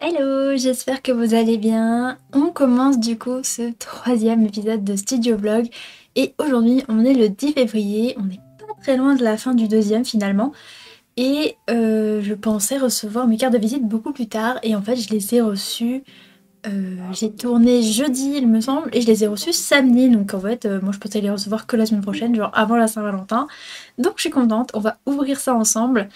Hello, j'espère que vous allez bien. On commence du coup ce troisième épisode de Studio Vlog et aujourd'hui on est le 10 février, on n'est pas très loin de la fin du deuxième finalement et je pensais recevoir mes cartes de visite beaucoup plus tard et en fait je les ai reçues, j'ai tourné jeudi il me semble et je les ai reçues samedi donc en fait moi je pensais les recevoir que la semaine prochaine, genre avant la Saint-Valentin. Donc je suis contente, on va ouvrir ça ensemble.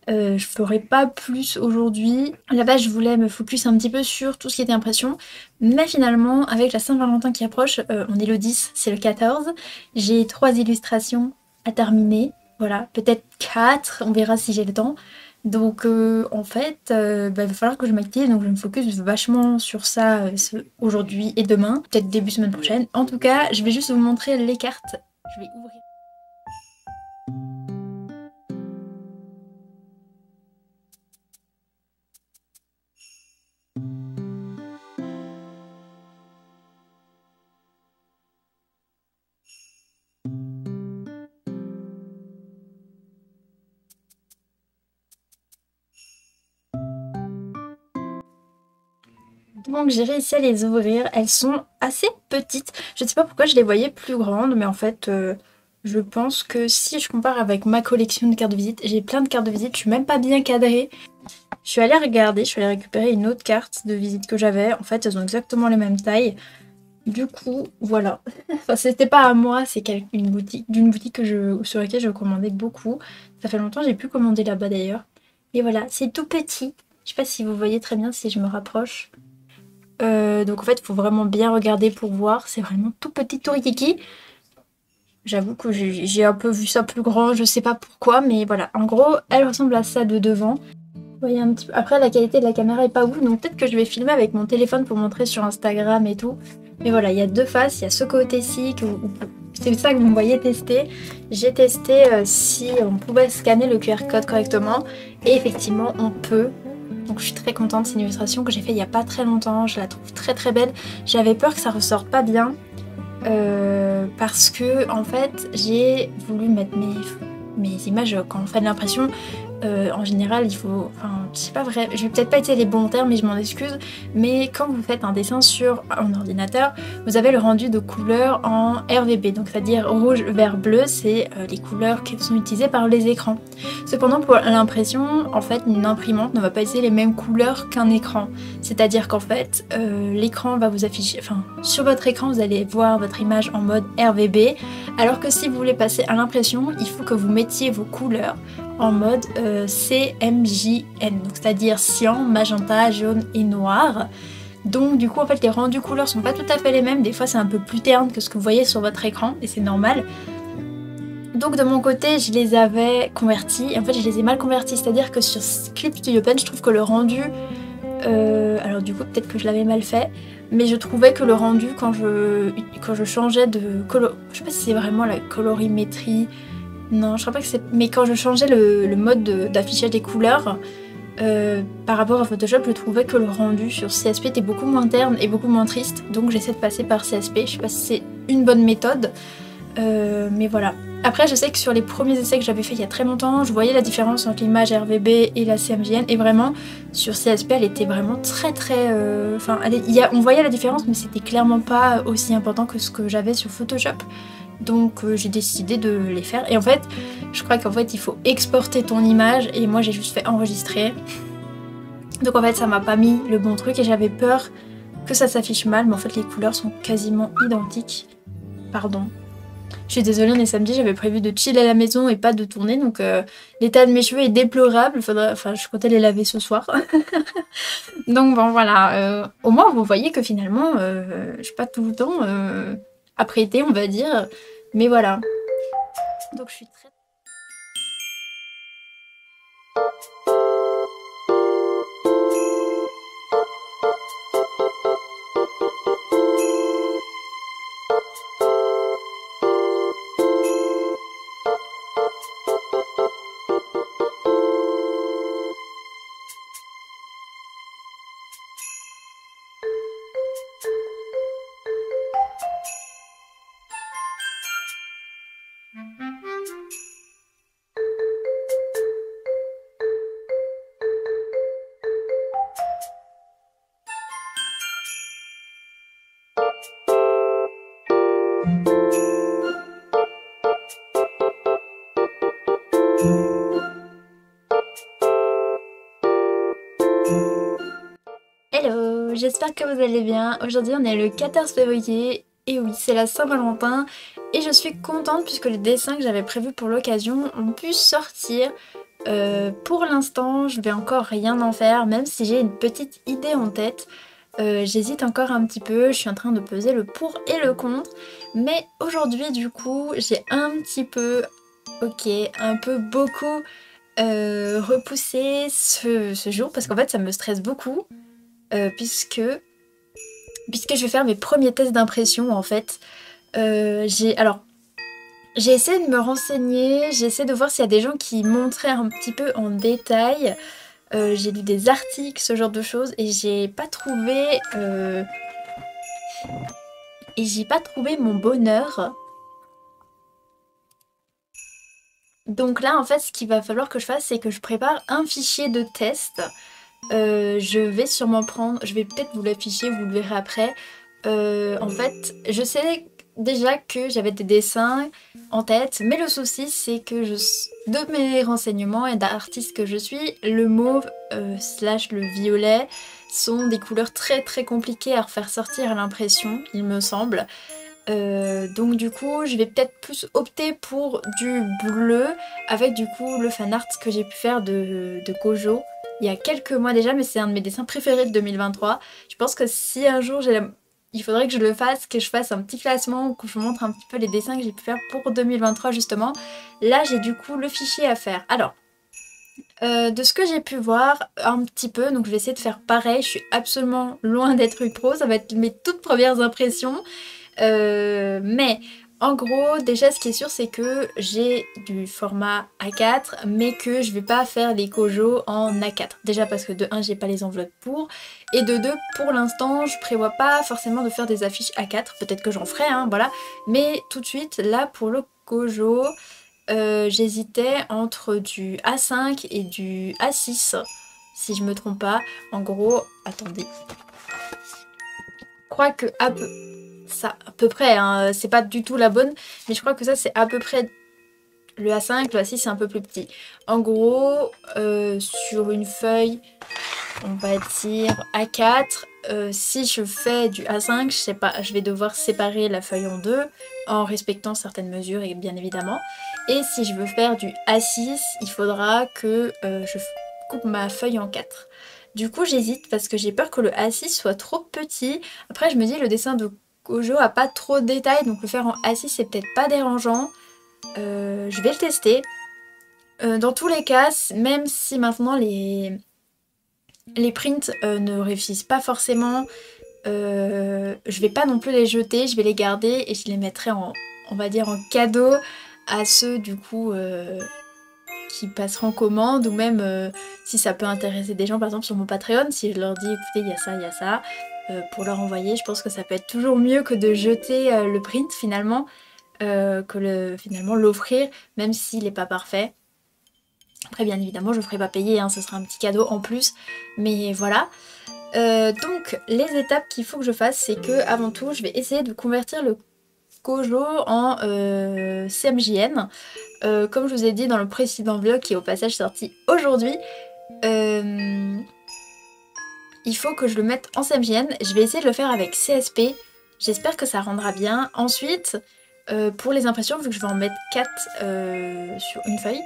Je ferai pas plus aujourd'hui. À la base, je voulais me focus un petit peu sur tout ce qui était impression. Mais finalement, avec la Saint-Valentin qui approche, on est le 10, c'est le 14. J'ai 3 illustrations à terminer. Voilà, peut-être 4, on verra si j'ai le temps. Donc en fait, il va falloir que je m'active. Donc je me focus vachement sur ça aujourd'hui et demain. Peut-être début semaine prochaine. En tout cas, je vais juste vous montrer les cartes. Je vais ouvrir. Donc j'ai réussi à les ouvrir, elles sont assez petites. Je ne sais pas pourquoi je les voyais plus grandes, mais en fait je pense que si je compare avec ma collection de cartes de visite, j'ai plein de cartes de visite, je suis même pas bien cadrée. Je suis allée regarder, je suis allée récupérer une autre carte de visite que j'avais. En fait elles ont exactement les mêmes tailles. Du coup voilà. Enfin c'était pas à moi, c'est d'une boutique sur laquelle je commandais beaucoup. Ça fait longtemps que j'ai pu commander là-bas d'ailleurs. Et voilà, c'est tout petit. Je sais pas si vous voyez très bien si je me rapproche. Donc en fait, il faut vraiment bien regarder pour voir. C'est vraiment tout petit, tout rikiki. J'avoue que j'ai un peu vu ça plus grand, je sais pas pourquoi, mais voilà. En gros, elle ressemble à ça de devant. Vous voyez un petit peu. Après, la qualité de la caméra est pas ouf, donc peut-être que je vais filmer avec mon téléphone pour montrer sur Instagram et tout. Mais voilà, il y a deux faces. Il y a ce côté-ci, c'est ça que vous me voyez tester. J'ai testé si on pouvait scanner le QR code correctement. Et effectivement, on peut. Donc je suis très contente, c'est une illustration que j'ai fait il y a pas très longtemps, je la trouve très très belle. J'avais peur que ça ressorte pas bien parce que en fait j'ai voulu mettre mes images quand on fait de l'impression. En général, il faut. Enfin, c'est pas vrai. Je vais peut-être pas utiliser les bons termes, mais je m'en excuse. Mais quand vous faites un dessin sur un ordinateur, vous avez le rendu de couleurs en RVB, donc c'est-à-dire rouge, vert, bleu, c'est les couleurs qui sont utilisées par les écrans. Cependant, pour l'impression, en fait, une imprimante ne va pas utiliser les mêmes couleurs qu'un écran. C'est-à-dire qu'en fait, l'écran va vous afficher. Enfin, sur votre écran, vous allez voir votre image en mode RVB, alors que si vous voulez passer à l'impression, il faut que vous mettiez vos couleurs en mode CMJN, donc c'est-à-dire cyan, magenta, jaune et noir. Donc du coup en fait les rendus couleurs sont pas tout à fait les mêmes, des fois c'est un peu plus terne que ce que vous voyez sur votre écran et c'est normal. Donc de mon côté je les avais convertis, et en fait je les ai mal convertis, c'est-à-dire que sur Clip Studio Pen je trouve que le rendu, alors du coup peut-être que je l'avais mal fait, mais je trouvais que le rendu quand je changeais de color, je sais pas si c'est vraiment la colorimétrie. Non, je crois pas que c'est. Mais quand je changeais le mode d'affichage des couleurs, par rapport à Photoshop, je trouvais que le rendu sur CSP était beaucoup moins terne et beaucoup moins triste. Donc j'essaie de passer par CSP. Je sais pas si c'est une bonne méthode, mais voilà. Après, je sais que sur les premiers essais que j'avais fait il y a très longtemps, je voyais la différence entre l'image RVB et la CMJN. Et vraiment, sur CSP, elle était vraiment très très. Enfin, on voyait la différence, mais c'était clairement pas aussi important que ce que j'avais sur Photoshop. Donc j'ai décidé de les faire. Et en fait, je crois qu'en fait il faut exporter ton image et moi j'ai juste fait enregistrer. Donc en fait ça m'a pas mis le bon truc et j'avais peur que ça s'affiche mal, mais en fait les couleurs sont quasiment identiques. Pardon. Je suis désolée, on est samedi, j'avais prévu de chill à la maison et pas de tourner, donc l'état de mes cheveux est déplorable. Enfin, je comptais les laver ce soir. Donc bon voilà, au moins vous voyez que finalement, je suis pas tout le temps apprêtée, on va dire. Mais voilà. Donc je suis très. Hello, j'espère que vous allez bien. Aujourd'hui on est le 14 février et oui c'est la Saint-Valentin et je suis contente puisque les dessins que j'avais prévus pour l'occasion ont pu sortir. Pour l'instant je vais encore rien en faire même si j'ai une petite idée en tête. J'hésite encore un petit peu, je suis en train de peser le pour et le contre. Mais aujourd'hui du coup j'ai un petit peu, un peu beaucoup repoussé ce jour parce qu'en fait ça me stresse beaucoup. Puisque je vais faire mes premiers tests d'impression en fait. J'ai essayé de me renseigner, j'ai essayé de voir s'il y a des gens qui montraient un petit peu en détail. J'ai lu des articles, ce genre de choses, et j'ai pas trouvé mon bonheur. Donc là en fait ce qu'il va falloir que je fasse c'est que je prépare un fichier de test. Je vais peut-être vous l'afficher, vous le verrez après. En fait, je sais déjà que j'avais des dessins en tête, mais le souci c'est que de mes renseignements et d'artistes que je suis, le mauve slash le violet sont des couleurs très très compliquées à refaire sortir à l'impression, il me semble. Donc du coup je vais peut-être plus opter pour du bleu avec du coup le fan art que j'ai pu faire de Kojo il y a quelques mois déjà, mais c'est un de mes dessins préférés de 2023. Je pense que si un jour il faudrait que je le fasse, que je fasse un petit classement, que je vous montre un petit peu les dessins que j'ai pu faire pour 2023 justement. Là j'ai du coup le fichier à faire. Alors, de ce que j'ai pu voir un petit peu, donc je vais essayer de faire pareil, je suis absolument loin d'être une pro, ça va être mes toutes premières impressions. Mais en gros, déjà ce qui est sûr c'est que j'ai du format A4 mais que je vais pas faire les Kojo en A4. Déjà parce que de 1 j'ai pas les enveloppes pour, et de 2 pour l'instant je prévois pas forcément de faire des affiches A4, peut-être que j'en ferai hein, voilà. Mais tout de suite là pour le Kojo, j'hésitais entre du A5 et du A6 si je me trompe pas. En gros, attendez, je crois que ça à peu près, hein, c'est pas du tout la bonne, mais je crois que ça c'est à peu près le A5, le A6 c'est un peu plus petit. En gros, sur une feuille, on va dire A4, si je fais du A5, je sais pas, je vais devoir séparer la feuille en deux, en respectant certaines mesures et bien évidemment. Et si je veux faire du A6, il faudra que je coupe ma feuille en 4. Du coup j'hésite parce que j'ai peur que le A6 soit trop petit. Après je me dis le dessin de Kojo a pas trop de détails, donc le faire en A6 c'est peut-être pas dérangeant. Je vais le tester. Dans tous les cas, même si maintenant les prints ne réussissent pas forcément, je vais pas non plus les jeter, je vais les garder et je les mettrai en, on va dire, en cadeau à ceux du coup qui passeront en commande, ou même si ça peut intéresser des gens par exemple sur mon Patreon, si je leur dis écoutez il y a ça, pour leur envoyer. Je pense que ça peut être toujours mieux que de jeter le print finalement, finalement l'offrir même s'il n'est pas parfait. Après bien évidemment je ne ferai pas payer, hein, ce sera un petit cadeau en plus, mais voilà. Donc les étapes qu'il faut que je fasse, c'est que avant tout je vais essayer de convertir le Kojo en CMJN. Comme je vous ai dit dans le précédent vlog qui est au passage sorti aujourd'hui, il faut que je le mette en CMJN. Je vais essayer de le faire avec CSP, j'espère que ça rendra bien. Ensuite, pour les impressions, vu que je vais en mettre 4 sur une feuille,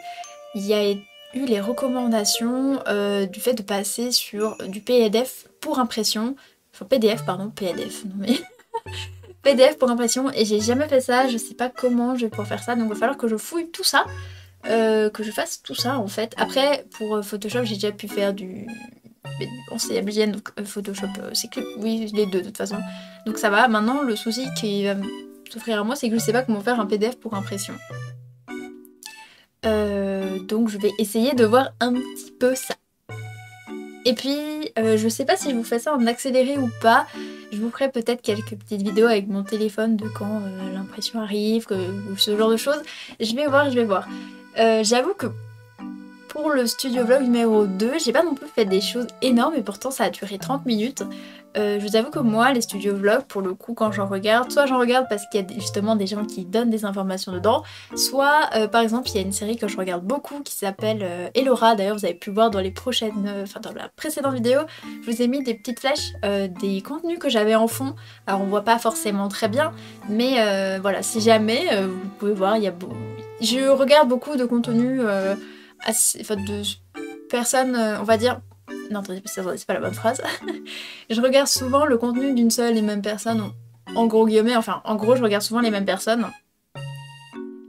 il y a eu les recommandations du fait de passer sur du PDF pour impression. Enfin PDF, pardon, PDF, non mais... PDF pour impression, et j'ai jamais fait ça, je sais pas comment je vais pouvoir faire ça, donc il va falloir que je fouille tout ça, que je fasse tout ça en fait. Après pour Photoshop j'ai déjà pu faire du en CMJN, donc Photoshop c'est que oui les deux de toute façon, donc ça va. Maintenant le souci qui va s'offrir à moi c'est que je sais pas comment faire un PDF pour impression, donc je vais essayer de voir un petit peu ça. Et puis, je sais pas si je vous fais ça en accéléré ou pas. Je vous ferai peut-être quelques petites vidéos avec mon téléphone de quand l'impression arrive, ou ce genre de choses. Je vais voir, je vais voir. J'avoue que pour le studio vlog numéro 2, j'ai pas non plus fait des choses énormes et pourtant ça a duré 30 minutes. Je vous avoue que moi, les studio vlogs, pour le coup, quand j'en regarde, soit j'en regarde parce qu'il y a justement des gens qui donnent des informations dedans, soit par exemple il y a une série que je regarde beaucoup qui s'appelle Elora. D'ailleurs vous avez pu voir dans les prochaines, enfin dans la précédente vidéo, je vous ai mis des petites flèches des contenus que j'avais en fond. Alors on voit pas forcément très bien, mais voilà, si jamais, vous pouvez voir, il y a je regarde beaucoup de contenus enfin, de personnes, on va dire... Non, attendez, c'est pas la bonne phrase. Je regarde souvent le contenu d'une seule et même personne, en gros guillemets, enfin, en gros, je regarde souvent les mêmes personnes.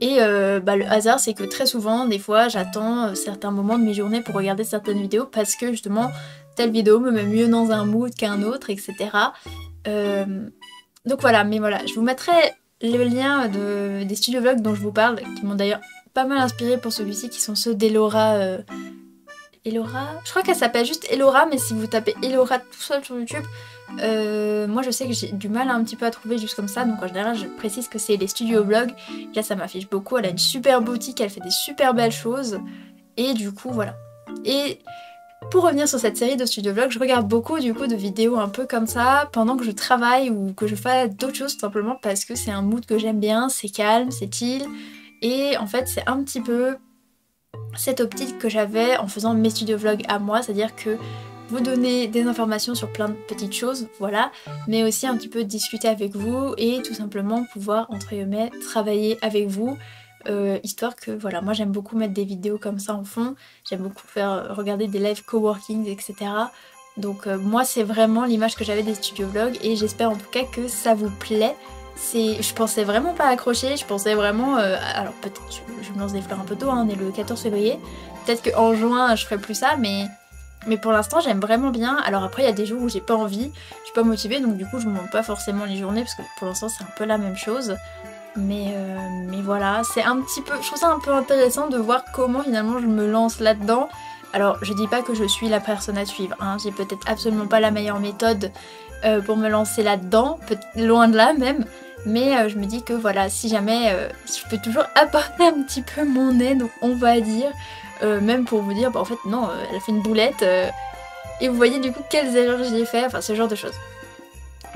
Et le hasard, c'est que très souvent, des fois, j'attends certains moments de mes journées pour regarder certaines vidéos parce que justement, telle vidéo me met mieux dans un mood qu'un autre, etc. Donc voilà, mais voilà, je vous mettrai le lien des studio vlogs dont je vous parle, qui m'ont d'ailleurs pas mal inspiré pour celui-ci, qui sont ceux d'Elora. Elora, je crois qu'elle s'appelle juste Elora, mais si vous tapez Elora tout seul sur YouTube, moi je sais que j'ai du mal un petit peu à trouver juste comme ça, donc en général je précise que c'est les studio vlogs. Là ça m'affiche beaucoup, elle a une super boutique, elle fait des super belles choses, et du coup voilà. Et pour revenir sur cette série de studio vlogs, je regarde beaucoup du coup de vidéos un peu comme ça pendant que je travaille ou que je fais d'autres choses tout simplement parce que c'est un mood que j'aime bien, c'est calme, c'est chill, et en fait c'est un petit peu cette optique que j'avais en faisant mes studio vlogs à moi, c'est-à-dire que vous donner des informations sur plein de petites choses, voilà, mais aussi un petit peu discuter avec vous et tout simplement pouvoir, entre guillemets, travailler avec vous, histoire que, voilà, moi j'aime beaucoup mettre des vidéos comme ça en fond, j'aime beaucoup faire regarder des live coworking, etc. Donc moi c'est vraiment l'image que j'avais des studio vlogs et j'espère en tout cas que ça vous plaît. Je pensais vraiment pas accrocher, je pensais vraiment... alors peut-être je me lance des fleurs un peu tôt, hein, on est le 14 février. Peut-être qu'en juin je ferai plus ça, mais pour l'instant j'aime vraiment bien. Alors après il y a des jours où j'ai pas envie, je suis pas motivée, donc du coup je me montre pas forcément les journées parce que pour l'instant c'est un peu la même chose. Mais voilà, c'est un petit peu... Je trouve ça un peu intéressant de voir comment finalement je me lance là-dedans. Alors je dis pas que je suis la personne à suivre, hein, j'ai peut-être absolument pas la meilleure méthode pour me lancer là-dedans, loin de là même. Mais je me dis que voilà, si jamais je peux toujours apporter un petit peu mon aide, on va dire, même pour vous dire, bah en fait non, elle a fait une boulette, et vous voyez du coup quelles erreurs j'ai fait, enfin ce genre de choses.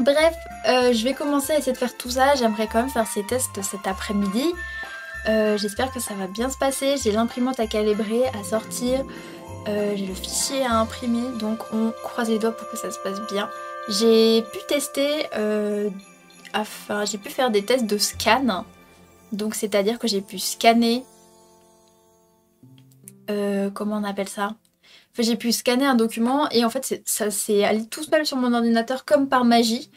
Bref, je vais commencer à essayer de faire tout ça, j'aimerais quand même faire ces tests cet après-midi. J'espère que ça va bien se passer, j'ai l'imprimante à calibrer, à sortir, j'ai le fichier à imprimer, donc on croise les doigts pour que ça se passe bien. J'ai pu tester... Enfin, j'ai pu faire des tests de scan, donc c'est-à-dire que j'ai pu scanner, comment on appelle ça? Enfin, j'ai pu scanner un document et en fait ça s'est allé tout seul sur mon ordinateur comme par magie,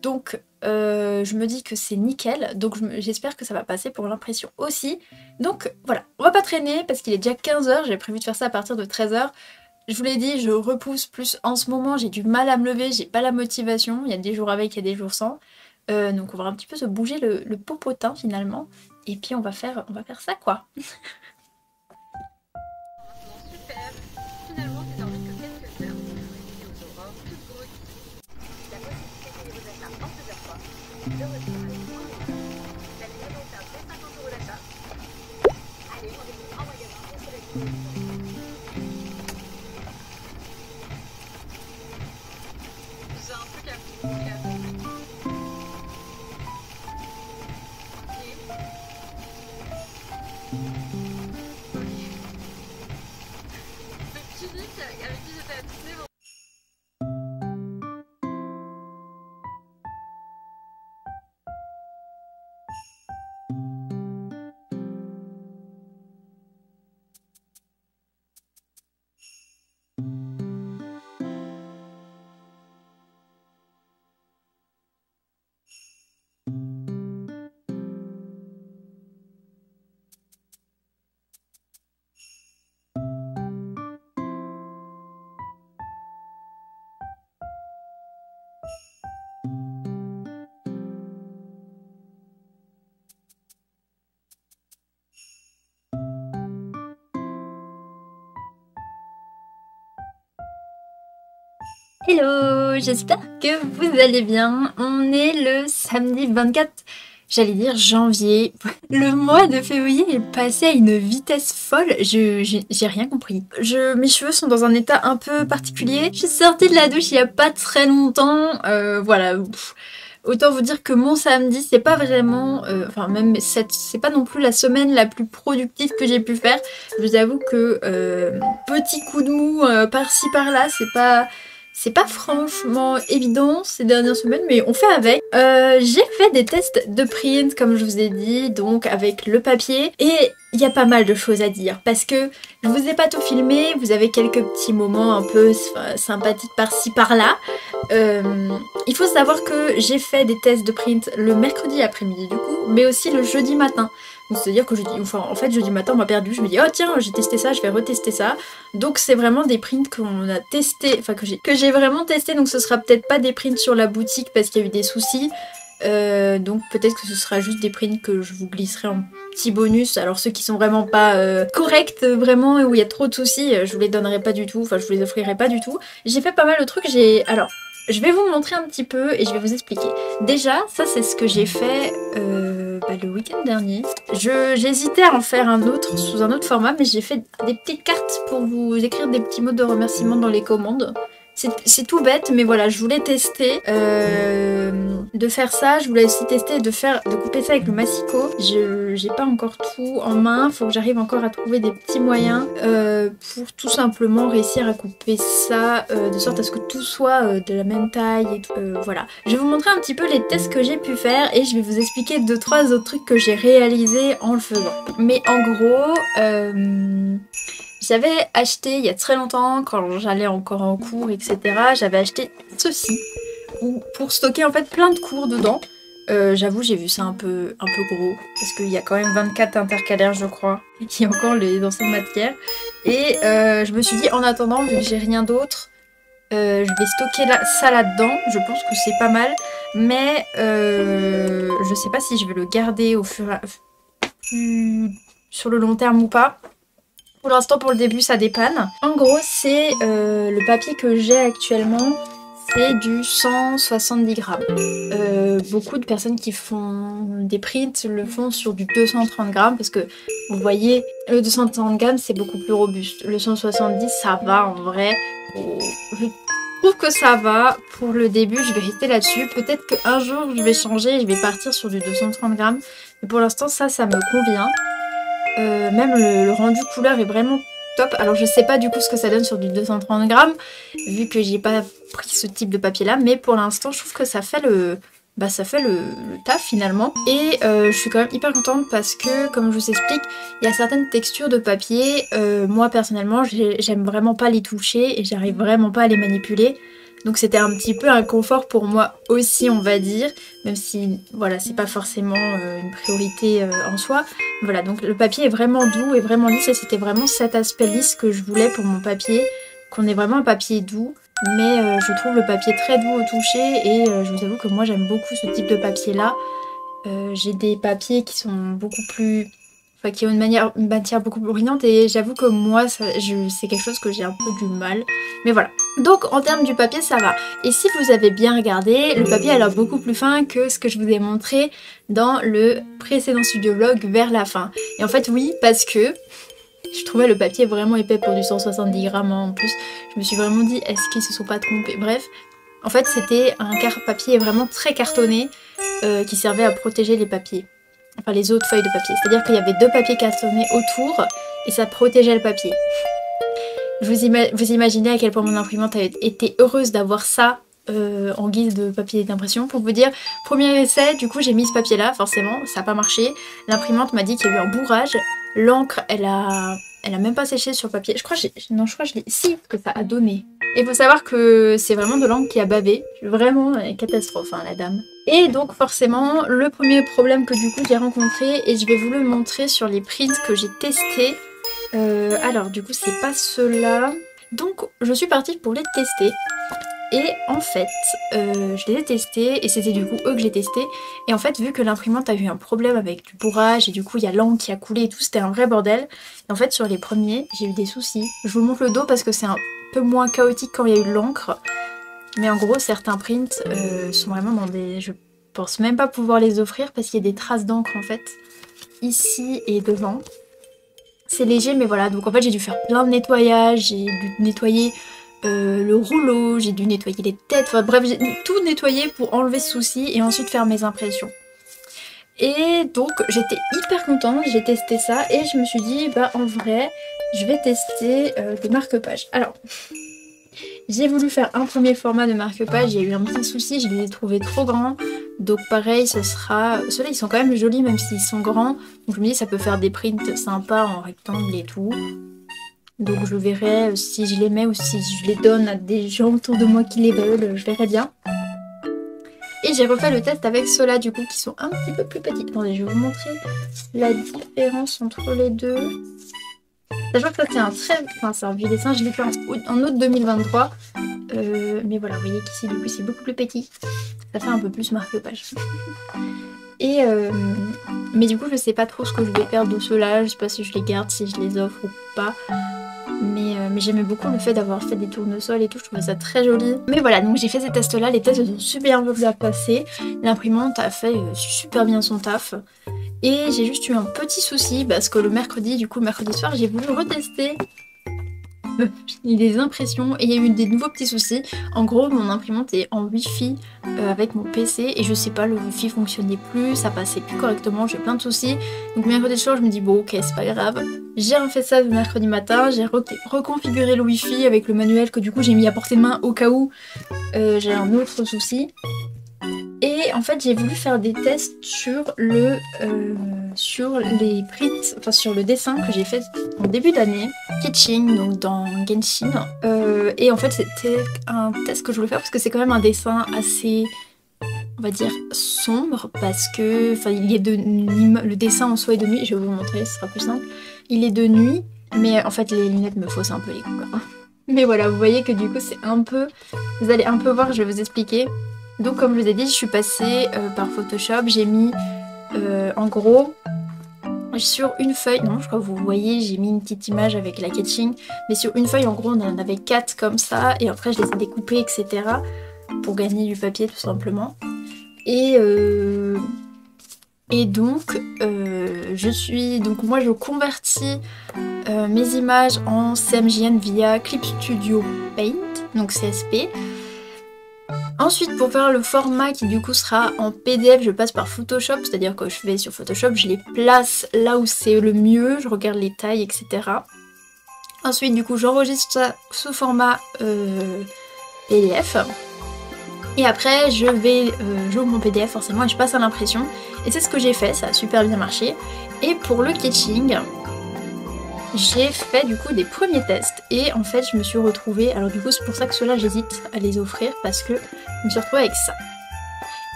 donc je me dis que c'est nickel, donc j'espère que ça va passer pour l'impression aussi. Donc voilà, on va pas traîner parce qu'il est déjà 15h, j'ai prévu de faire ça à partir de 13h. Je vous l'ai dit, je repousse plus en ce moment, j'ai du mal à me lever, j'ai pas la motivation, il y a des jours avec, il y a des jours sans. Donc on va un petit peu se bouger le popotin finalement. Et puis on va faire ça quoi. Hello, j'espère que vous allez bien. On est le samedi 24 j'allais dire janvier. Le mois de février est passé à une vitesse folle, j'ai rien compris. Mes cheveux sont dans un état un peu particulier. Je suis sortie de la douche il y a pas très longtemps, voilà. Autant vous dire que mon samedi, c'est pas vraiment... enfin, même c'est pas non plus la semaine la plus productive que j'ai pu faire. Je vous avoue que petit coup de mou par-ci par-là, c'est pas franchement évident ces dernières semaines, mais on fait avec. J'ai fait des tests de print, comme je vous ai dit, donc avec le papier. Et il y a pas mal de choses à dire, parce que je vous ai pas tout filmé, vous avez quelques petits moments un peu sympathiques par-ci par-là. Il faut savoir que j'ai fait des tests de print le mercredi après-midi du coup, mais aussi le jeudi matin. Donc c'est-à-dire que en fait jeudi matin on m'a perdu, je me dis oh tiens j'ai testé ça, je vais retester ça. Donc c'est vraiment des prints qu'on a testé, enfin que j'ai vraiment testé, donc ce sera peut-être pas des prints sur la boutique parce qu'il y a eu des soucis. Donc peut-être que ce sera juste des prints que je vous glisserai en petit bonus. Alors ceux qui sont vraiment pas corrects, vraiment, où il y a trop de soucis, je vous les donnerai pas du tout, enfin je vous les offrirai pas du tout. J'ai fait pas mal de trucs, alors je vais vous montrer un petit peu et je vais vous expliquer. Déjà, ça c'est ce que j'ai fait le week-end dernier. J'hésitais à en faire un autre sous un autre format, mais j'ai fait des petites cartes pour vous écrire des petits mots de remerciement dans les commandes. C'est tout bête, mais voilà, je voulais tester de faire ça. Je voulais aussi tester de couper ça avec le massicot. J'ai pas encore tout en main. Faut que j'arrive encore à trouver des petits moyens pour tout simplement réussir à couper ça de sorte à ce que tout soit de la même taille et tout. Voilà. Je vais vous montrer un petit peu les tests que j'ai pu faire et je vais vous expliquer 2-3 autres trucs que j'ai réalisés en le faisant. Mais en gros... j'avais acheté il y a très longtemps, quand j'allais encore en cours, etc. J'avais acheté ceci, pour stocker en fait plein de cours dedans. J'avoue, j'ai vu ça un peu gros, parce qu'il y a quand même 24 intercalaires, je crois, qui ont encore les anciennes matières. Et je me suis dit, en attendant, vu que j'ai rien d'autre, je vais stocker ça là-dedans. Je pense que c'est pas mal, mais je sais pas si je vais le garder sur le long terme ou pas. Pour l'instant, pour le début, ça dépanne. En gros, c'est le papier que j'ai actuellement, c'est du 170 grammes. Beaucoup de personnes qui font des prints le font sur du 230 grammes parce que vous voyez, le 230 grammes, c'est beaucoup plus robuste. Le 170, ça va en vrai. Je trouve que ça va. Pour le début, je vais rester là-dessus. Peut-être qu'un jour, je vais changer et je vais partir sur du 230 grammes. Mais pour l'instant, ça me convient. Même le rendu couleur est vraiment top. Alors je sais pas du coup ce que ça donne sur du 230 grammes vu que j'ai pas pris ce type de papier là, mais pour l'instant je trouve que ça fait le taf finalement. Et je suis quand même hyper contente parce que comme je vous explique, il y a certaines textures de papier, moi personnellement j'aime vraiment pas les toucher et j'arrive vraiment pas à les manipuler. Donc c'était un petit peu un confort pour moi aussi, on va dire, même si voilà, c'est pas forcément une priorité en soi. Voilà, donc le papier est vraiment doux et vraiment lisse et c'était vraiment cet aspect lisse que je voulais pour mon papier, qu'on ait vraiment un papier doux. Mais je trouve le papier très doux au toucher et je vous avoue que moi j'aime beaucoup ce type de papier là. J'ai des papiers qui sont beaucoup plus... Enfin, qui ont une matière beaucoup plus brillante et j'avoue que moi c'est quelque chose que j'ai un peu du mal, mais voilà. Donc en termes du papier ça va, et si vous avez bien regardé, le papier a l'air beaucoup plus fin que ce que je vous ai montré dans le précédent studio vlog vers la fin. Et en fait oui, parce que je trouvais le papier vraiment épais pour du 170 grammes en plus, je me suis vraiment dit est-ce qu'ils se sont pas trompés, bref. En fait c'était un papier vraiment très cartonné qui servait à protéger les papiers. Enfin les autres feuilles de papier, c'est-à-dire qu'il y avait 2 papiers cartonnés autour et ça protégeait le papier. Vous imaginez à quel point mon imprimante avait été heureuse d'avoir ça en guise de papier d'impression. Pour vous dire, premier essai, du coup j'ai mis ce papier là, forcément, ça n'a pas marché. L'imprimante m'a dit qu'il y a eu un bourrage, l'encre elle a même pas séché sur le papier. Je crois que je l'ai... Si, que ça a donné. Et il faut savoir que c'est vraiment de l'encre qui a bavé. Vraiment une catastrophe, hein, la dame. Et donc forcément, le premier problème que du coup j'ai rencontré, et je vais vous le montrer sur les prints que j'ai testés. Alors du coup c'est pas ceux-là. Donc je suis partie pour les tester. Et en fait, je les ai testés et c'était du coup eux que j'ai testés. Et en fait, vu que l'imprimante a eu un problème avec du bourrage et du coup il y a l'encre qui a coulé et tout, c'était un vrai bordel. Et en fait, sur les premiers, j'ai eu des soucis. Je vous montre le dos parce que c'est un peu moins chaotique quand il y a eu de l'encre. Mais en gros, certains prints sont vraiment dans des... pense même pas pouvoir les offrir parce qu'il y a des traces d'encre en fait, ici et devant. C'est léger, mais voilà, donc en fait j'ai dû faire plein de nettoyage, j'ai dû nettoyer le rouleau, j'ai dû nettoyer les têtes, enfin bref, j'ai dû tout nettoyer pour enlever ce souci et ensuite faire mes impressions. Et donc j'étais hyper contente, j'ai testé ça et je me suis dit bah en vrai je vais tester des marque-pages. Alors j'ai voulu faire un premier format de marque-page, il y a eu un petit souci, je les ai trouvés trop grands. Donc pareil, ce sera... Ceux-là ils sont quand même jolis même s'ils sont grands. Donc je me dis ça peut faire des prints sympas en rectangle et tout. Donc je verrai si je les mets ou si je les donne à des gens autour de moi qui les veulent, je verrai bien. Et j'ai refait le test avec ceux-là du coup qui sont un petit peu plus petits. Attendez, je vais vous montrer la différence entre les deux. Sachant que ça c'est un très... Enfin c'est un vieux dessin, je l'ai fait en août 2023. Mais voilà, vous voyez qu'ici du coup c'est beaucoup plus petit. Ça fait un peu plus marque-page. Et mais du coup je sais pas trop ce que je vais faire de ceux-là. Je sais pas si je les garde, si je les offre ou pas. Mais j'aimais beaucoup le fait d'avoir fait des tournesols et tout, je trouvais ça très joli. Mais voilà, donc j'ai fait ces tests-là, les tests ont super bien passé. L'imprimante a fait super bien son taf. Et j'ai juste eu un petit souci parce que le mercredi, du coup le mercredi soir, j'ai voulu retester les impressions et il y a eu des nouveaux petits soucis. En gros, mon imprimante est en wifi avec mon PC et je sais pas, le wifi fonctionnait plus, ça passait plus correctement, j'ai plein de soucis. Donc mercredi soir, je me dis bon ok, c'est pas grave. J'ai refait ça le mercredi matin, j'ai reconfiguré le wifi avec le manuel que du coup j'ai mis à portée de main au cas où j'ai un autre souci. Et en fait j'ai voulu faire des tests sur le sur les prints, enfin sur le dessin que j'ai fait en début d'année, Kitching, donc dans Genshin. Et en fait c'était un test que je voulais faire parce que c'est quand même un dessin assez, on va dire, sombre parce que, enfin il est de le dessin en soi est de nuit, je vais vous montrer, ce sera plus simple. Il est de nuit, mais en fait les lunettes me faussent un peu les coups. Mais voilà, vous voyez que du coup c'est un peu, vous allez un peu voir, je vais vous expliquer. Donc comme je vous ai dit, je suis passée par Photoshop, j'ai mis en gros sur une feuille, non je crois que vous voyez, j'ai mis une petite image avec la Kitching, mais sur une feuille en gros on en avait 4 comme ça, et après je les ai découpés etc. pour gagner du papier tout simplement. Et donc moi je convertis mes images en CMJN via Clip Studio Paint, donc CSP. Ensuite, pour faire le format qui du coup sera en PDF, je passe par Photoshop, c'est-à-dire que je vais sur Photoshop, je les place là où c'est le mieux, je regarde les tailles, etc. Ensuite, du coup, j'enregistre ça sous format PDF. Et après, j'ouvre mon PDF forcément et je passe à l'impression. Et c'est ce que j'ai fait, ça a super bien marché. Et pour le Kitching, j'ai fait du coup des premiers tests et en fait je me suis retrouvée, alors du coup c'est pour ça que ceux-là j'hésite à les offrir parce que je me suis retrouvée avec ça.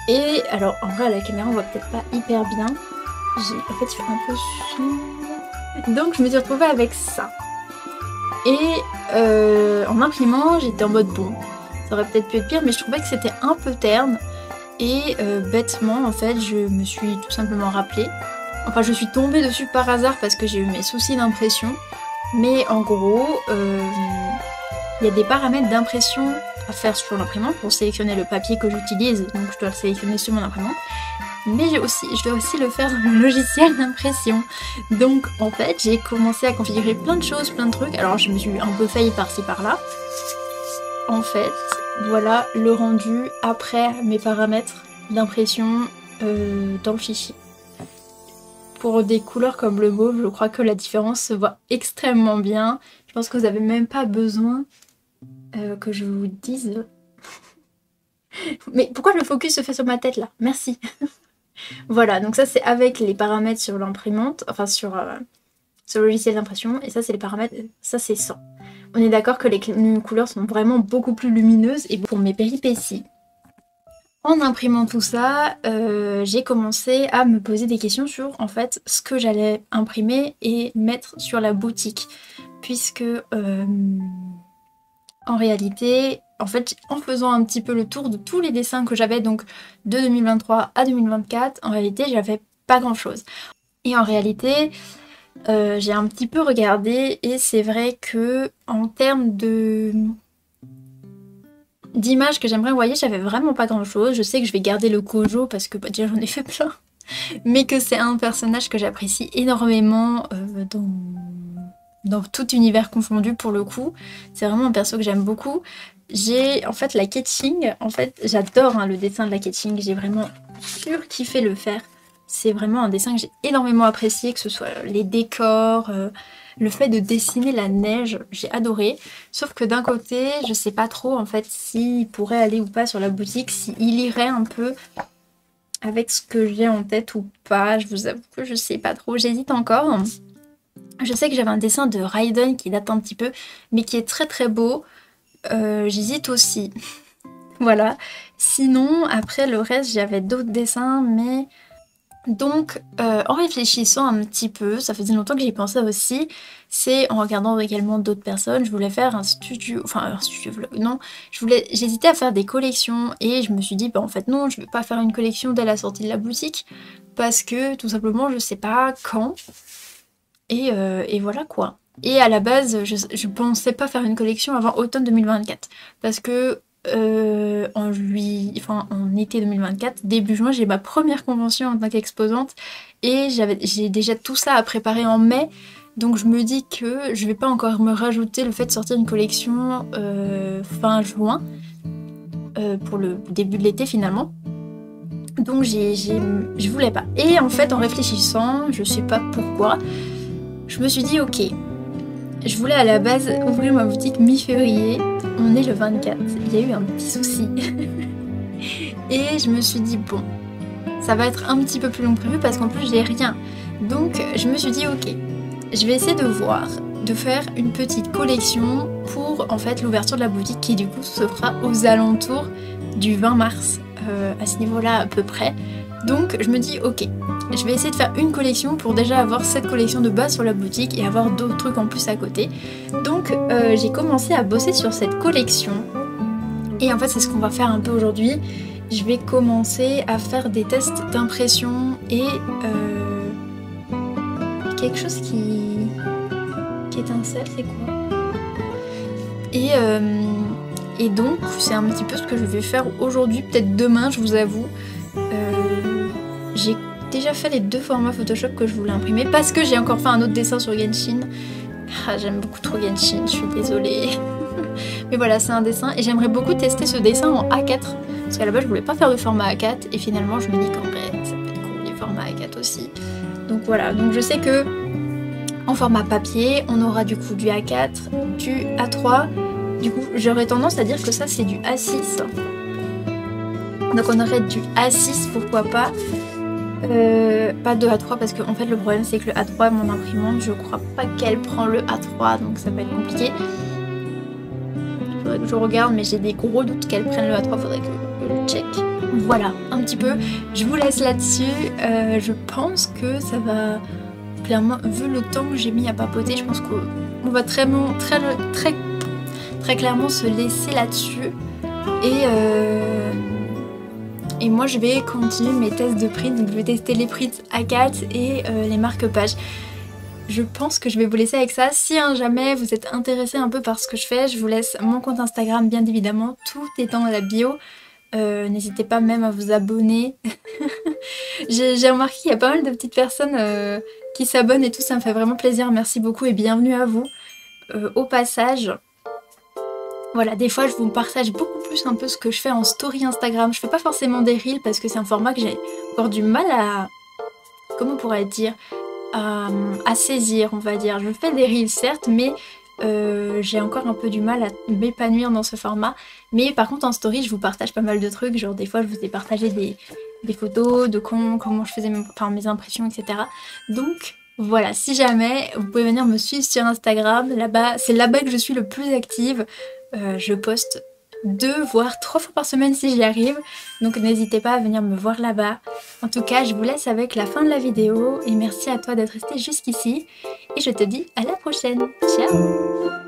Et alors en vrai à la caméra on voit peut-être pas hyper bien, en fait je fais un peu sombre, donc je me suis retrouvée avec ça. Et en imprimant j'étais en mode bon, ça aurait peut-être pu être pire mais je trouvais que c'était un peu terne et bêtement en fait je me suis tout simplement rappelé. Enfin, je suis tombée dessus par hasard parce que j'ai eu mes soucis d'impression. Mais en gros, il y a des paramètres d'impression à faire sur l'imprimante pour sélectionner le papier que j'utilise. Donc je dois le sélectionner sur mon imprimante. Mais je dois aussi le faire dans mon logiciel d'impression. Donc en fait, j'ai commencé à configurer plein de choses, plein de trucs. Alors je me suis un peu failli par-ci par-là. En fait, voilà le rendu après mes paramètres d'impression dans le fichier. Pour des couleurs comme le mauve, je crois que la différence se voit extrêmement bien. Je pense que vous n'avez même pas besoin que je vous dise. Mais pourquoi le focus se fait sur ma tête là? Merci. Voilà, donc ça c'est avec les paramètres sur l'imprimante, enfin sur le logiciel d'impression, et ça c'est les paramètres, ça c'est 100. On est d'accord que les couleurs sont vraiment beaucoup plus lumineuses, et pour mes péripéties, en imprimant tout ça, j'ai commencé à me poser des questions sur en fait ce que j'allais imprimer et mettre sur la boutique. Puisque en réalité, en fait, en faisant un petit peu le tour de tous les dessins que j'avais donc de 2023 à 2024, en réalité j'avais pas grand chose. Et en réalité, j'ai un petit peu regardé et c'est vrai que en termes d'images que j'aimerais envoyer, j'avais vraiment pas grand chose. Je sais que je vais garder le Kojo parce que déjà j'en ai fait plein. Mais que c'est un personnage que j'apprécie énormément dans tout univers confondu pour le coup. C'est vraiment un perso que j'aime beaucoup. J'ai en fait la Keqing, en fait j'adore le dessin de la Keqing, j'ai vraiment surkiffé le faire. C'est vraiment un dessin que j'ai énormément apprécié, que ce soit les décors, le fait de dessiner la neige, j'ai adoré. Sauf que d'un côté, je sais pas trop en fait s'il pourrait aller ou pas sur la boutique, s'il irait un peu avec ce que j'ai en tête ou pas. Je vous avoue que je sais pas trop, j'hésite encore. Je sais que j'avais un dessin de Raiden qui date un petit peu, mais qui est très très beau. J'hésite aussi. Voilà. Sinon, après le reste, j'avais d'autres dessins, mais... Donc, en réfléchissant un petit peu, ça faisait longtemps que j'y pensais aussi, c'est en regardant également d'autres personnes, je voulais faire un studio vlog, non, j'hésitais à faire des collections et je me suis dit, bah en fait non, je vais pas faire une collection dès la sortie de la boutique, parce que tout simplement je sais pas quand, et voilà quoi. Et à la base, je pensais pas faire une collection avant automne 2024, parce que en été 2024, début juin, j'ai ma première convention en tant qu'exposante et j'ai déjà tout ça à préparer en mai. Donc je me dis que je vais pas encore me rajouter le fait de sortir une collection fin juin pour le début de l'été finalement. Donc je voulais pas. Et en fait en réfléchissant, je sais pas pourquoi, je me suis dit ok, je voulais à la base ouvrir ma boutique mi-février, on est le 24, il y a eu un petit souci. Et je me suis dit bon, ça va être un petit peu plus long que prévu parce qu'en plus j'ai rien. Donc je me suis dit ok, je vais essayer de voir, de faire une petite collection pour en fait l'ouverture de la boutique qui du coup se fera aux alentours du 20 mars, à ce niveau-là à peu près. Donc je me dis ok, je vais essayer de faire une collection pour déjà avoir cette collection de base sur la boutique et avoir d'autres trucs en plus à côté. Donc j'ai commencé à bosser sur cette collection et en fait c'est ce qu'on va faire un peu aujourd'hui. Je vais commencer à faire des tests d'impression et quelque chose qui étincelle, c'est quoi? Et donc c'est un petit peu ce que je vais faire aujourd'hui, peut-être demain je vous avoue. J'ai déjà fait les 2 formats Photoshop que je voulais imprimer parce que j'ai encore fait un autre dessin sur Genshin. Ah, j'aime beaucoup trop Genshin, je suis désolée. Mais voilà, c'est un dessin et j'aimerais beaucoup tester ce dessin en A4 parce qu'à la base je voulais pas faire de format A4 et finalement je me dis qu'en vrai ça peut être cool les formats A4 aussi. Donc voilà, donc je sais que en format papier on aura du coup du A4, du A3. Du coup j'aurais tendance à dire que ça c'est du A6. Donc on aurait du A6 pourquoi pas. Pas de A3 parce que en fait le problème c'est que le A3 mon imprimante je crois pas qu'elle prend le A3 donc ça va être compliqué. Faudrait que je regarde mais j'ai des gros doutes qu'elle prenne le A3, faudrait que je le check. Voilà un petit peu, je vous laisse là-dessus. Je pense que ça va clairement, vu le temps que j'ai mis à papoter, je pense qu'on va très clairement se laisser là-dessus et moi je vais continuer mes tests de print, donc je vais tester les prints A4 et les marque-pages. Je pense que je vais vous laisser avec ça. Si jamais vous êtes intéressé un peu par ce que je fais, je vous laisse mon compte Instagram bien évidemment, tout est dans la bio. N'hésitez pas même à vous abonner. J'ai remarqué qu'il y a pas mal de petites personnes qui s'abonnent et tout, ça me fait vraiment plaisir. Merci beaucoup et bienvenue à vous. Au passage... Voilà, des fois je vous partage beaucoup plus un peu ce que je fais en story Instagram. Je fais pas forcément des reels parce que c'est un format que j'ai encore du mal à... Comment on pourrait dire à saisir, on va dire. Je fais des reels certes, mais j'ai encore un peu du mal à m'épanouir dans ce format. Mais par contre en story je vous partage pas mal de trucs. Genre des fois je vous ai partagé des photos de comment je faisais mes impressions, etc. Donc... Voilà, si jamais, vous pouvez venir me suivre sur Instagram, là-bas, c'est là-bas que je suis le plus active. Je poste 2 voire 3 fois par semaine si j'y arrive, donc n'hésitez pas à venir me voir là-bas. En tout cas, je vous laisse avec la fin de la vidéo et merci à toi d'être resté jusqu'ici et je te dis à la prochaine. Ciao!